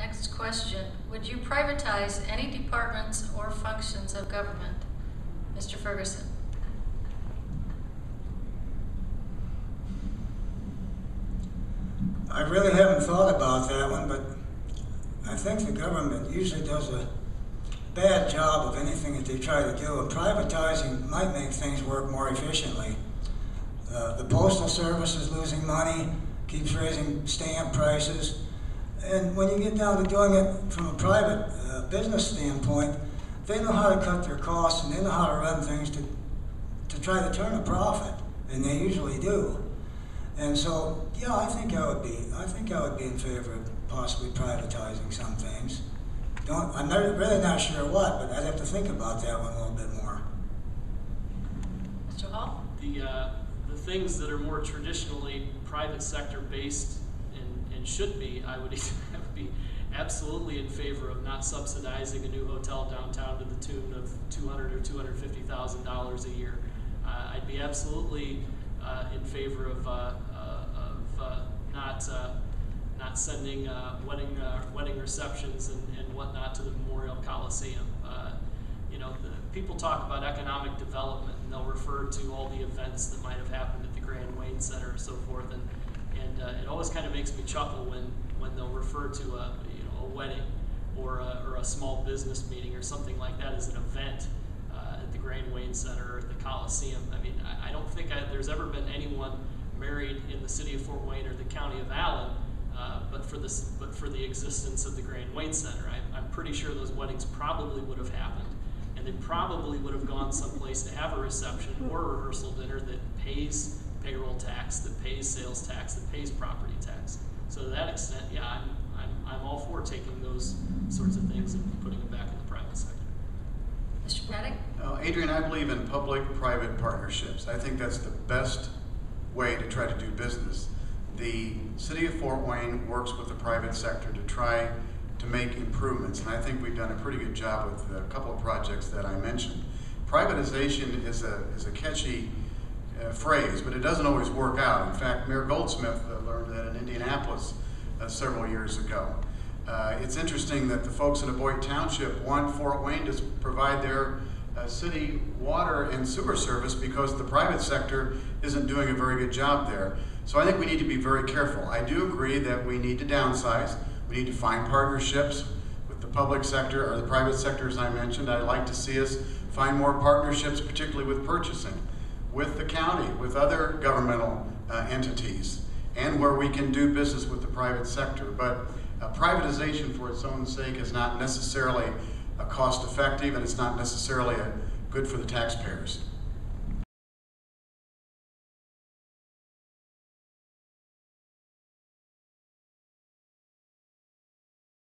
Next question. Would you privatize any departments or functions of government? Mr. Ferguson. I really haven't thought about that one, but I think the government usually does a bad job of anything that they try to do, and privatizing might make things work more efficiently. The Postal Service is losing money, keeps raising stamp prices, and when you get down to doing it from a private business standpoint, they know how to cut their costs and they know how to run things to try to turn a profit, and they usually do. And so, yeah, I think I would be in favor of possibly privatizing some things. I'm really not sure what, but I'd have to think about that one a little bit more. Mr. Hall? The things that are more traditionally private sector based and should be, I would be absolutely in favor of not subsidizing a new hotel downtown to the tune of $200,000 or $250,000 a year. I'd be absolutely in favor of not sending wedding receptions and whatnot to the Memorial Coliseum. People talk about economic development and they'll refer to all the events that might have happened at the Grand Wayne Center and so forth, and it always kind of makes me chuckle when they'll refer to a wedding or a small business meeting or something like that as an event at the Grand Wayne Center or at the Coliseum. I mean, I don't think there's ever been anyone married in the city of Fort Wayne or the county of Allen, but for the existence of the Grand Wayne Center. I'm pretty sure those weddings probably would have happened, and they probably would have gone someplace to have a reception or a rehearsal dinner that pays payroll tax, that pays sales tax, that pays property tax. So to that extent, yeah, I'm all for taking those sorts of things and putting them back in the private sector. Mr. Paddock? Adrian, I believe in public-private partnerships. I think that's the best way to try to do business. The city of Fort Wayne works with the private sector to try to make improvements, and I think we've done a pretty good job with a couple of projects that I mentioned. Privatization is a catchy phrase, but it doesn't always work out. In fact, Mayor Goldsmith learned that in Indianapolis several years ago. It's interesting that the folks in Aboit Township want Fort Wayne to provide their city water and sewer service because the private sector isn't doing a very good job there. So I think we need to be very careful. I do agree that we need to downsize. We need to find partnerships with the public sector or the private sector, as I mentioned. I'd like to see us find more partnerships, particularly with purchasing, with the county, with other governmental entities, and where we can do business with the private sector. But privatization for its own sake is not necessarily cost effective, and it's not necessarily good for the taxpayers.